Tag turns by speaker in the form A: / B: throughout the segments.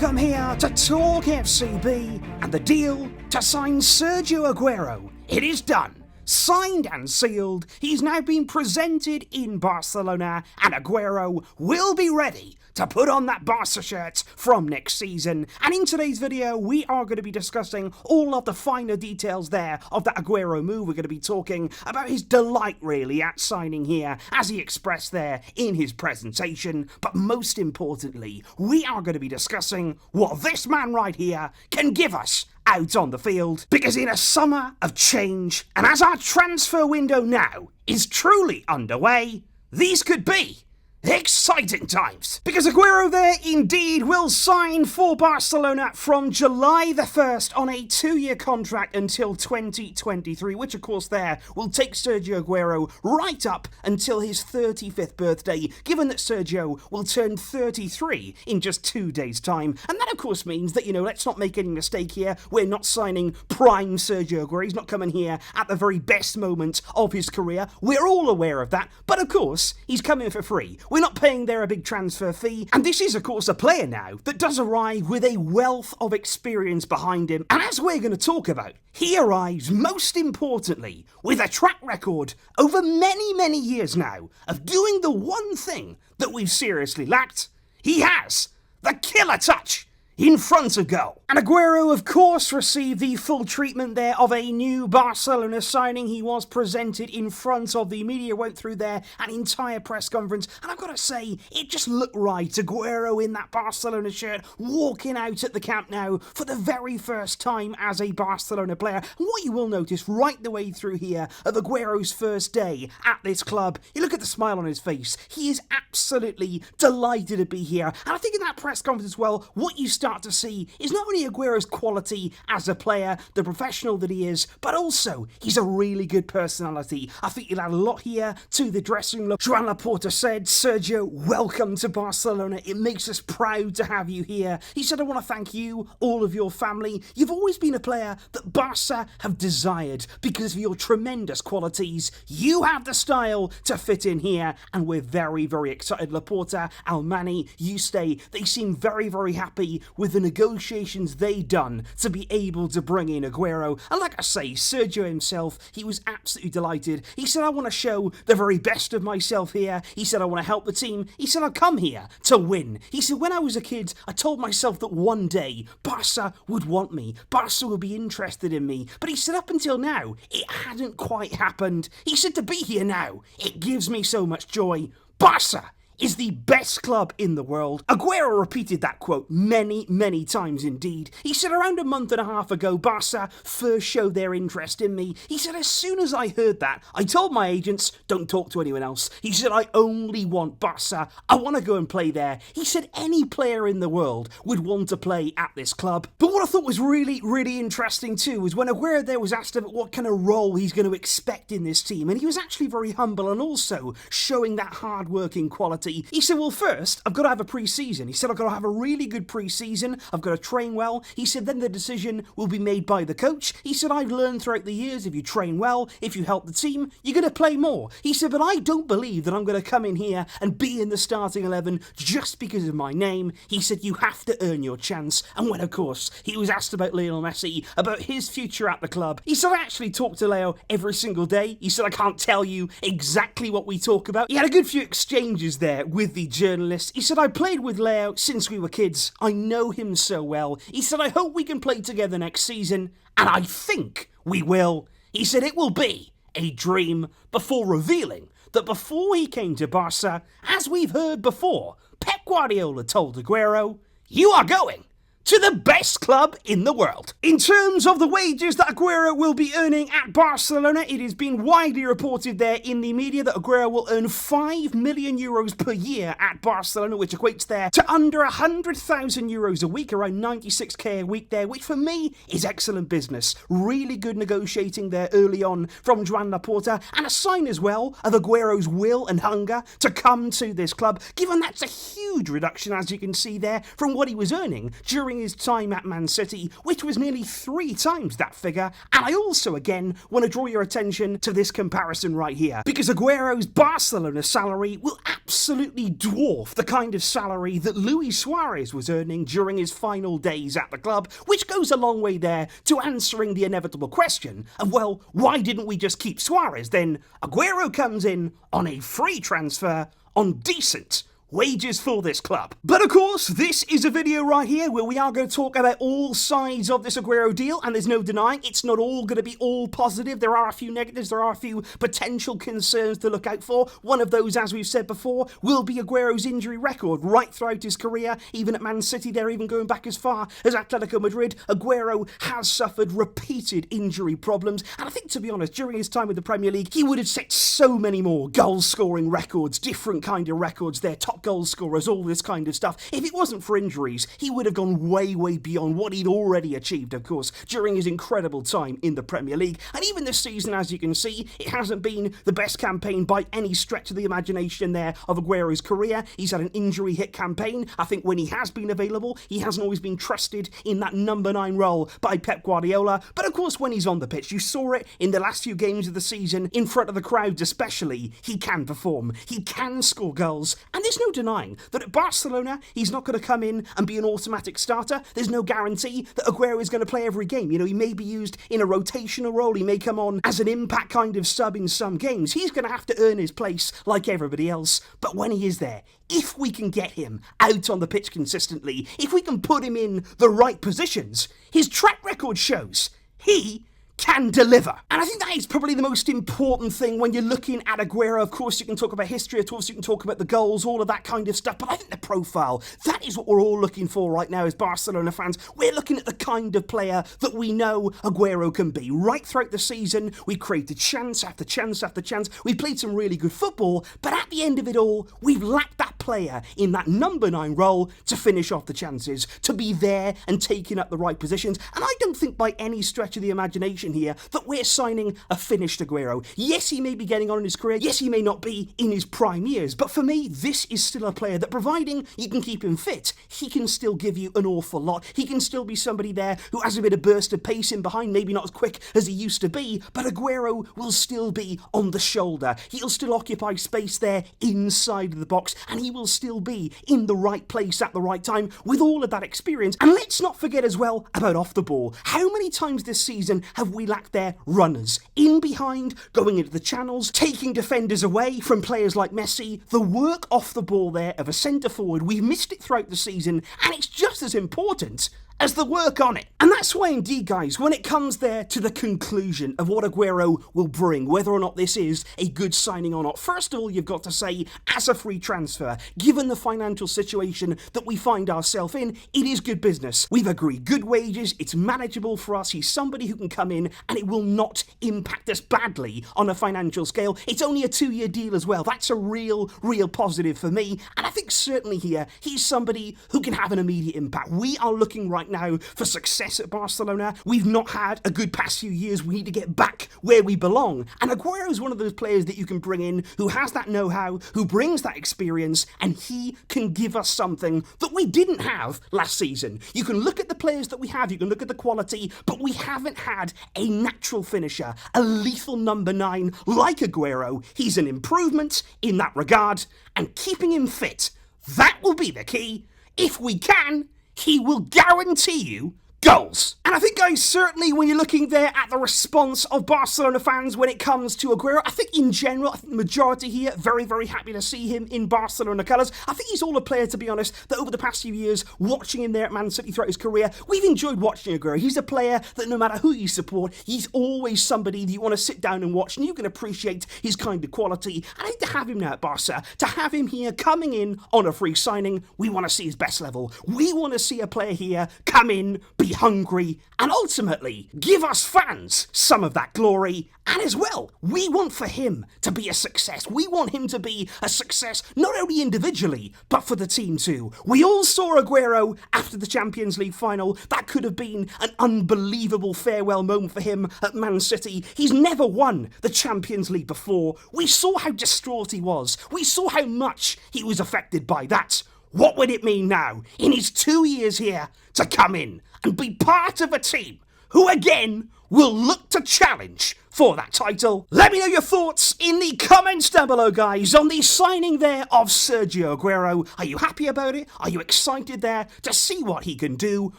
A: Welcome here to TalkFCB and the deal to sign Sergio Agüero. It is done. Signed and sealed, he's now been presented in Barcelona and Aguero will be ready to put on that Barça shirt from next season. And in today's video, we are going to be discussing all of the finer details there of that Aguero move. We're going to be talking about his delight really at signing here, as he expressed there in his presentation. But most importantly, we are going to be discussing what this man right here can give us out on the field, because in a summer of change, and as our transfer window now is truly underway, these could be exciting times, because Aguero there indeed will sign for Barcelona from July the 1st on a 2-year contract until 2023, which of course there will take Sergio Agüero right up until his 35th birthday, given that Sergio will turn 33 in just 2 days' time. And that of course means that, let's not make any mistake here, we're not signing prime Sergio Agüero. He's not coming here at the very best moment of his career. We're all aware of that, but of course he's coming for free. We're not paying there a big transfer fee, and this is of course a player now that does arrive with a wealth of experience behind him, and as we're going to talk about, he arrives most importantly with a track record over many years now of doing the one thing that we've seriously lacked. He has the killer touch in front of goal. And Aguero, of course, received the full treatment there of a new Barcelona signing. He was presented in front of the media, went through there an entire press conference, and I've got to say, it just looked right. Aguero in that Barcelona shirt, walking out at the Camp Nou for the very first time as a Barcelona player. And what you will notice right the way through here of Aguero's first day at this club, you look at the smile on his face. He is absolutely delighted to be here. And I think in that press conference as well, what you start to see is not only Aguero's quality as a player, the professional that he is, but also he's a really good personality. I think he'll add a lot here to the dressing room. Joan Laporta said, "Sergio, welcome to Barcelona. It makes us proud to have you here." He said, "I want to thank you, all of your family. You've always been a player that Barca have desired because of your tremendous qualities. You have the style to fit in here, and we're very excited." Laporta, Almani, Yuste, they seem very happy with the negotiations they done to be able to bring in Aguero. And like I say, Sergio himself, he was absolutely delighted. He said, "I want to show the very best of myself here." He said, "I want to help the team." He said, "I've come here to win." He said, "When I was a kid, I told myself that one day Barca would want me. Barca would be interested in me." But he said, up until now, it hadn't quite happened. He said, "To be here now, it gives me so much joy. Barca is the best club in the world." Aguero repeated that quote many times indeed. He said, "Around a month and a half ago, Barca first showed their interest in me." He said, "As soon as I heard that, I told my agents, don't talk to anyone else." He said, "I only want Barca. I want to go and play there." He said any player in the world would want to play at this club. But what I thought was really interesting too was when Aguero there was asked about what kind of role he's going to expect in this team, and he was actually very humble and also showing that hard-working quality. He said, "Well, first, I've got to have a pre-season." He said, "I've got to have a really good pre-season. I've got to train well." He said, "Then the decision will be made by the coach." He said, "I've learned throughout the years, if you train well, if you help the team, you're going to play more." He said, "But I don't believe that I'm going to come in here and be in the starting 11 just because of my name." He said, "You have to earn your chance." And when, of course, he was asked about Lionel Messi, about his future at the club, he said, "I actually talk to Leo every single day." He said, "I can't tell you exactly what we talk about." He had a good few exchanges there with the journalist. He said, "I played with Leo since we were kids. I know him so well." He said, "I hope we can play together next season, and I think we will." He said, "It will be a dream," before revealing that before he came to Barca, as we've heard before, Pep Guardiola told Aguero, "You are going to the best club in the world." In terms of the wages that Aguero will be earning at Barcelona, it has been widely reported there in the media that Aguero will earn €5 million per year at Barcelona, which equates there to under €100,000 a week, around 96k a week there, which for me is excellent business. Really good negotiating there early on from Joan Laporta, and a sign as well of Aguero's will and hunger to come to this club, given that's a huge reduction, as you can see there, from what he was earning during his time at Man City, which was nearly 3 times that figure. And I also, again, want to draw your attention to this comparison right here, because Aguero's Barcelona salary will absolutely dwarf the kind of salary that Luis Suarez was earning during his final days at the club, which goes a long way there to answering the inevitable question of, well, why didn't we just keep Suarez? Then Aguero comes in on a free transfer on decent wages for this club. But of course, this is a video right here where we are going to talk about all sides of this Aguero deal, and there's no denying it's not all going to be all positive. There are a few negatives, there are a few potential concerns to look out for. One of those, as we've said before, will be Aguero's injury record right throughout his career. Even at Man City, they're even going back as far as Atletico Madrid. Aguero has suffered repeated injury problems, and I think, to be honest, during his time with the Premier League, he would have set so many more goal-scoring records, different kind of records there, top goal scorers, all this kind of stuff. If it wasn't for injuries, he would have gone way, way beyond what he'd already achieved, of course, during his incredible time in the Premier League. And even this season, as you can see, it hasn't been the best campaign by any stretch of the imagination there of Aguero's career. He's had an injury-hit campaign. I think when he has been available, he hasn't always been trusted in that number 9 role by Pep Guardiola. But of course, when he's on the pitch, you saw it in the last few games of the season, in front of the crowds especially, he can perform. He can score goals. And there's no denying that at Barcelona, he's not going to come in and be an automatic starter. There's no guarantee that Aguero is going to play every game. You know, he may be used in a rotational role. He may come on as an impact kind of sub in some games. He's going to have to earn his place like everybody else. But when he is there, if we can get him out on the pitch consistently, if we can put him in the right positions, his track record shows he can deliver. And I think that is probably the most important thing when you're looking at Aguero. Of course, you can talk about history, of course, you can talk about the goals, all of that kind of stuff, but I think the profile, that is what we're all looking for right now as Barcelona fans. We're looking at the kind of player that we know Aguero can be. Right throughout the season, we've created chance after chance after chance. We've played some really good football, but at the end of it all, we've lacked that player in that number 9 role to finish off the chances, to be there and taking up the right positions. And I don't think by any stretch of the imagination here that we're signing a finished Aguero. Yes, he may be getting on in his career. Yes, he may not be in his prime years. But for me, this is still a player that, providing you can keep him fit, he can still give you an awful lot. He can still be somebody there who has a bit of burst of pace in behind, maybe not as quick as he used to be, but Aguero will still be on the shoulder. He'll still occupy space there inside of the box, and he will still be in the right place at the right time with all of that experience. And let's not forget as well about off the ball. How many times this season have we lacked their runners in behind, going into the channels, taking defenders away from players like Messi? The work off the ball there of a centre forward, we've missed it throughout the season, and it's just as important as the work on it. And that's why indeed, guys, when it comes there to the conclusion of what Aguero will bring, whether or not this is a good signing or not, first of all, you've got to say, as a free transfer, given the financial situation that we find ourselves in, it is good business. We've agreed good wages, it's manageable for us, he's somebody who can come in and it will not impact us badly on a financial scale. It's only a 2-year deal as well. That's a real positive for me. And I think certainly here, he's somebody who can have an immediate impact. We are looking right now for success at Barcelona. We've not had a good past few years. We need to get back where we belong. And Aguero is one of those players that you can bring in who has that know-how, who brings that experience, and he can give us something that we didn't have last season. You can look at the players that we have, you can look at the quality, but we haven't had a natural finisher, a lethal number 9 like Aguero. He's an improvement in that regard, and keeping him fit, that will be the key. If we can, he will guarantee you goals. And I think, guys, certainly when you're looking there at the response of Barcelona fans when it comes to Aguero, I think in general, I think the majority here very happy to see him in Barcelona colours. I think he's all a player, to be honest, that over the past few years, watching him there at Man City throughout his career, we've enjoyed watching Aguero. He's a player that no matter who you support, he's always somebody that you want to sit down and watch, and you can appreciate his kind of quality. And I think to have him now at Barca, to have him here coming in on a free signing, we want to see his best level. We want to see a player here come in, be hungry, and ultimately give us fans some of that glory. And as well, we want for him to be a success. We want him to be a success not only individually, but for the team too. We all saw Aguero after the Champions League final. That could have been an unbelievable farewell moment for him at Man City. He's never won the Champions League before. We saw how distraught he was. We saw how much he was affected by that. What would it mean now, in his 2 years here, to come in and be part of a team who again will look to challenge for that title? Let me know your thoughts in the comments down below, guys, on the signing there of Sergio Agüero. Are you happy about it? Are you excited there to see what he can do?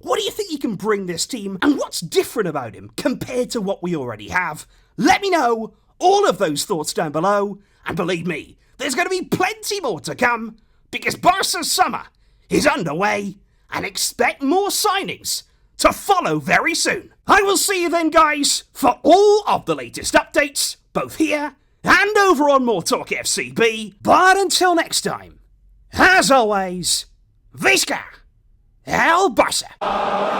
A: What do you think he can bring this team? And what's different about him compared to what we already have? Let me know all of those thoughts down below. And believe me, there's going to be plenty more to come, because Barca's summer is underway, and expect more signings to follow very soon. I will see you then, guys, for all of the latest updates, both here and over on MORETALKFCB. But until next time, as always, Visca el Barça.